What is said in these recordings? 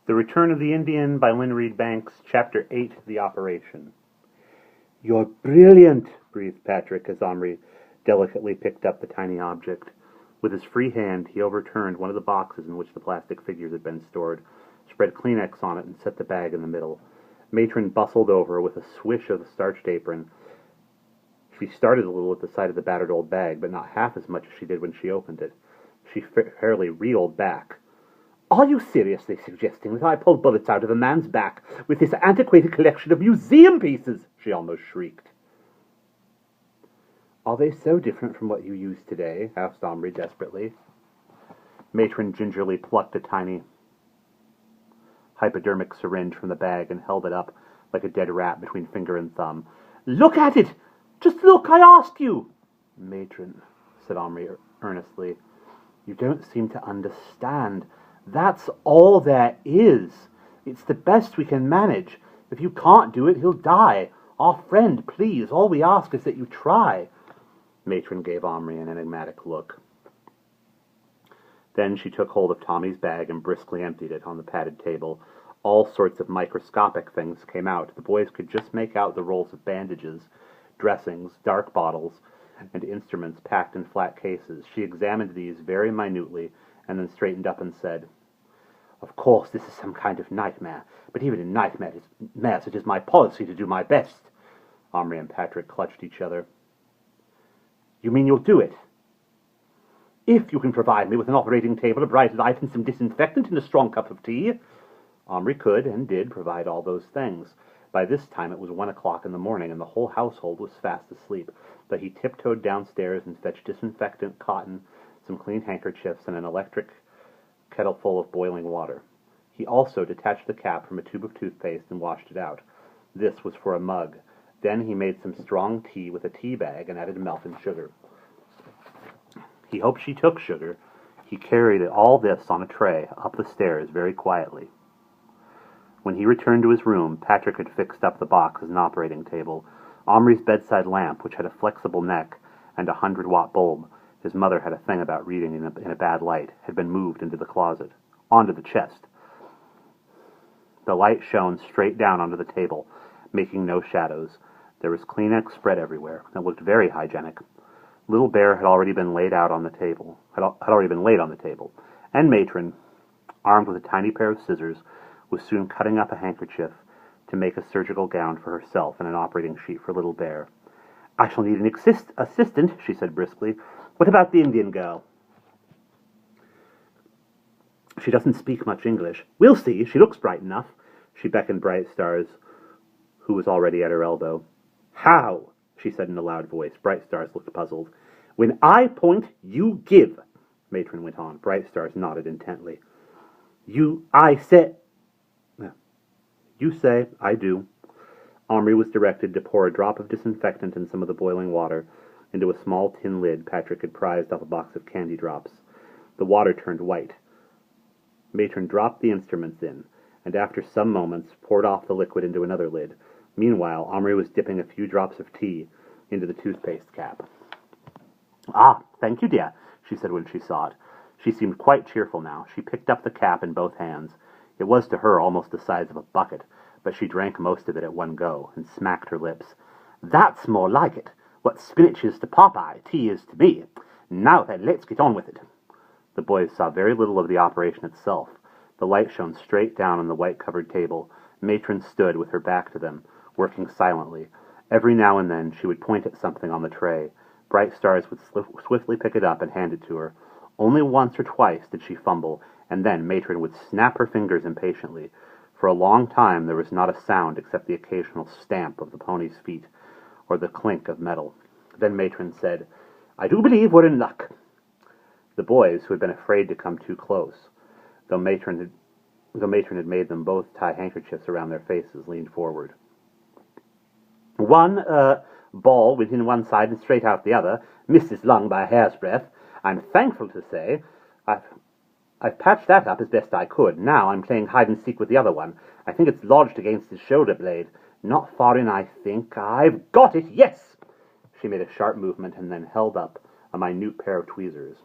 The Return of the Indian by Lynne Reid Banks, Chapter 8, The Operation. "You're brilliant," breathed Patrick as Omri delicately picked up the tiny object. With his free hand, he overturned one of the boxes in which the plastic figures had been stored, spread Kleenex on it, and set the bag in the middle. Matron bustled over with a swish of the starched apron. She started a little at the sight of the battered old bag, but not half as much as she did when she opened it. She fairly reeled back. "Are you seriously suggesting that I pull bullets out of a man's back with this antiquated collection of museum pieces?" she almost shrieked. "Are they so different from what you use today?" asked Omri desperately. Matron gingerly plucked a tiny hypodermic syringe from the bag and held it up like a dead rat between finger and thumb. "Look at it! Just look, I ask you!" "Matron," said Omri earnestly, "you don't seem to understand. That's all there is. It's the best we can manage. If you can't do it, he'll die. Our friend, please, all we ask is that you try." Matron gave Omri an enigmatic look. Then she took hold of Tommy's bag and briskly emptied it on the padded table. All sorts of microscopic things came out. The boys could just make out the rolls of bandages, dressings, dark bottles, and instruments packed in flat cases. She examined these very minutely and then straightened up and said, "Of course, this is some kind of nightmare, but even in nightmares it is my policy to do my best." Omri and Patrick clutched each other. "You mean you'll do it?" "If you can provide me with an operating table, a bright light, and some disinfectant and a strong cup of tea." Omri could and did provide all those things. By this time it was 1 o'clock in the morning, and the whole household was fast asleep, but he tiptoed downstairs and fetched disinfectant, cotton, some clean handkerchiefs, and an electric kettle full of boiling water. He also detached the cap from a tube of toothpaste and washed it out. This was for a mug. Then he made some strong tea with a tea bag and added milk and sugar. He hoped she took sugar. He carried all this on a tray up the stairs very quietly. When he returned to his room, Patrick had fixed up the box as an operating table. Omri's bedside lamp, which had a flexible neck and a 100-watt bulb, his mother had a thing about reading in a bad light, had been moved into the closet, onto the chest. The light shone straight down onto the table, making no shadows. There was Kleenex spread everywhere. It looked very hygienic. Little Bear had already been laid on the table, and Matron, armed with a tiny pair of scissors, was soon cutting up a handkerchief to make a surgical gown for herself and an operating sheet for Little Bear. "I shall need an assistant," she said briskly. "What about the Indian girl?" "She doesn't speak much English." "We'll see. She looks bright enough." She beckoned Bright Stars, who was already at her elbow. "How?" she said in a loud voice. Bright Stars looked puzzled. "When I point, you give," Matron went on. Bright Stars nodded intently. You say, I do." Omri was directed to pour a drop of disinfectant and some of the boiling water into a small tin lid Patrick had prized off a box of candy drops. The water turned white. Matron dropped the instruments in, and after some moments poured off the liquid into another lid. Meanwhile, Omri was dipping a few drops of tea into the toothpaste cap. "Ah, thank you, dear," she said when she saw it. She seemed quite cheerful now. She picked up the cap in both hands. It was to her almost the size of a bucket, but she drank most of it at one go and smacked her lips. "That's more like it. What spinach is to Popeye, tea is to me. Now then, let's get on with it." The boys saw very little of the operation itself. The light shone straight down on the white-covered table. Matron stood with her back to them, working silently. Every now and then she would point at something on the tray. Bright Stars would swiftly pick it up and hand it to her. Only once or twice did she fumble, and then Matron would snap her fingers impatiently. For a long time there was not a sound except the occasional stamp of the pony's feet or the clink of metal. Then Matron said, "I do believe we're in luck." The boys, who had been afraid to come too close, though Matron had made them both tie handkerchiefs around their faces, leaned forward. "One ball went in one side and straight out the other, missed his lung by a hair's breadth. I'm thankful to say I've patched that up as best I could. Now I'm playing hide-and-seek with the other one. I think it's lodged against his shoulder blade. Not far in, I think. I've got it, yes!" She made a sharp movement and then held up a minute pair of tweezers.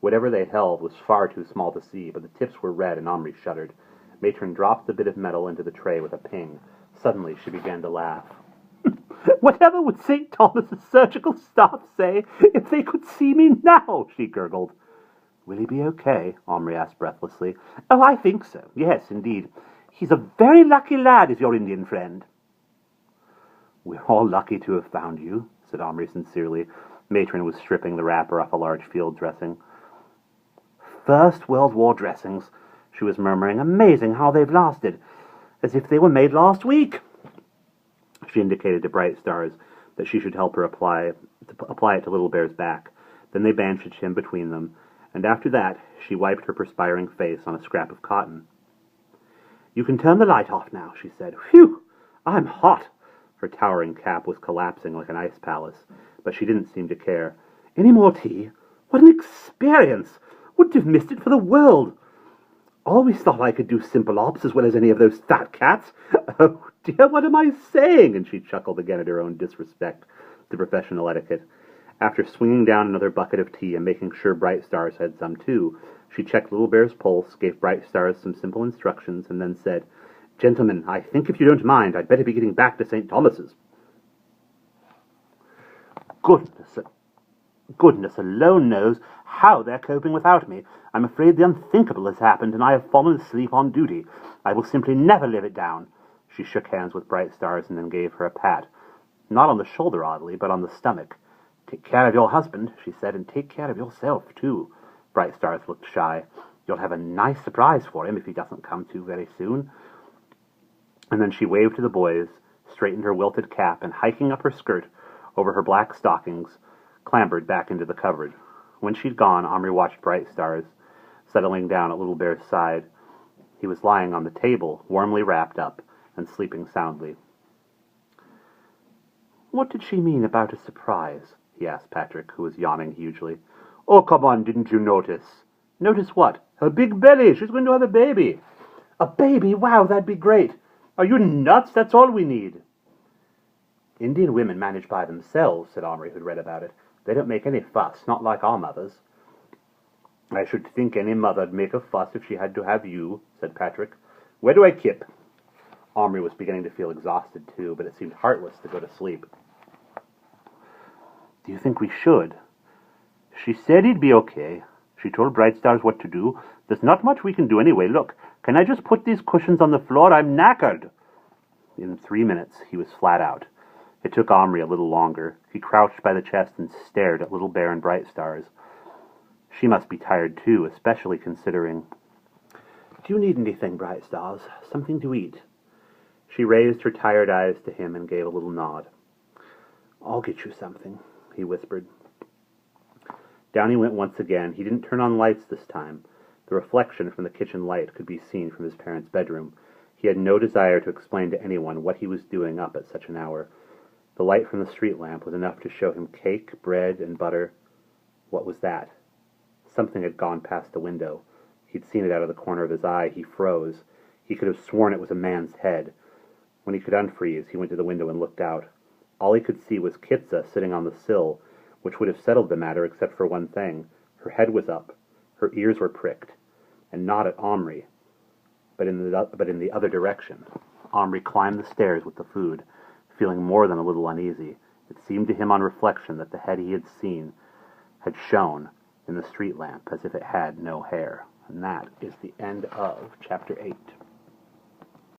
Whatever they held was far too small to see, but the tips were red and Omri shuddered. Matron dropped the bit of metal into the tray with a ping. Suddenly she began to laugh. "Whatever would St. Thomas's surgical staff say if they could see me now?" she gurgled. "Will he be okay?" Omri asked breathlessly. "Oh, I think so. Yes, indeed. He's a very lucky lad, is your Indian friend." "We're all lucky to have found you," said Omri sincerely. Matron was stripping the wrapper off a large field dressing. "First World War dressings," she was murmuring. "Amazing how they've lasted. As if they were made last week." She indicated to Bright Stars that she should help her apply it to Little Bear's back. Then they bandaged him between them, and after that she wiped her perspiring face on a scrap of cotton. "You can turn the light off now," she said. "Phew! I'm hot." Her towering cap was collapsing like an ice palace, but she didn't seem to care. "Any more tea? What an experience! Wouldn't have missed it for the world. Always thought I could do simple ops as well as any of those fat cats. Oh dear, what am I saying?" And she chuckled again at her own disrespect to professional etiquette. After swinging down another bucket of tea and making sure Bright Stars had some too, she checked Little Bear's pulse, gave Bright Stars some simple instructions, and then said, "Gentlemen, I think if you don't mind, I'd better be getting back to St. Thomas's." Goodness alone knows how they're coping without me. I'm afraid the unthinkable has happened, and I have fallen asleep on duty. I will simply never live it down." She shook hands with Bright Stars and then gave her a pat. Not on the shoulder, oddly, but on the stomach. "Take care of your husband," she said, "and take care of yourself, too." Bright Stars looked shy. "You'll have a nice surprise for him if he doesn't come to very soon." And then she waved to the boys, straightened her wilted cap, and hiking up her skirt over her black stockings, clambered back into the cupboard. When she'd gone, Omri watched Bright Stars, settling down at Little Bear's side. He was lying on the table, warmly wrapped up, and sleeping soundly. "What did she mean about a surprise?" he asked Patrick, who was yawning hugely. "Oh, come on, didn't you notice?" "Notice what?" "Her big belly. She's going to have a baby." "A baby? Wow, that'd be great." "Are you nuts? That's all we need." "Indian women manage by themselves," said Omri, who'd read about it. "They don't make any fuss, not like our mothers." "I should think any mother'd make a fuss if she had to have you," said Patrick. "Where do I kip?" Omri was beginning to feel exhausted too, but it seemed heartless to go to sleep. "Do you think we should?" "She said he'd be okay. She told Bright Stars what to do. There's not much we can do anyway. Look, can I just put these cushions on the floor? I'm knackered." In 3 minutes, he was flat out. It took Omri a little longer. He crouched by the chest and stared at Little Bear and Bright Stars. She must be tired too, especially considering... "Do you need anything, Bright Stars? Something to eat?" She raised her tired eyes to him and gave a little nod. "I'll get you something," he whispered. Down he went once again. He didn't turn on lights this time. The reflection from the kitchen light could be seen from his parents' bedroom. He had no desire to explain to anyone what he was doing up at such an hour. The light from the street lamp was enough to show him cake, bread, and butter. What was that? Something had gone past the window. He'd seen it out of the corner of his eye. He froze. He could have sworn it was a man's head. When he could unfreeze, he went to the window and looked out. All he could see was Kitsa sitting on the sill, which would have settled the matter except for one thing. Her head was up. Her ears were pricked. And not at Omri, but in the other direction. Omri climbed the stairs with the food, feeling more than a little uneasy. It seemed to him on reflection that the head he had seen had shone in the street lamp as if it had no hair. And that is the end of Chapter 8.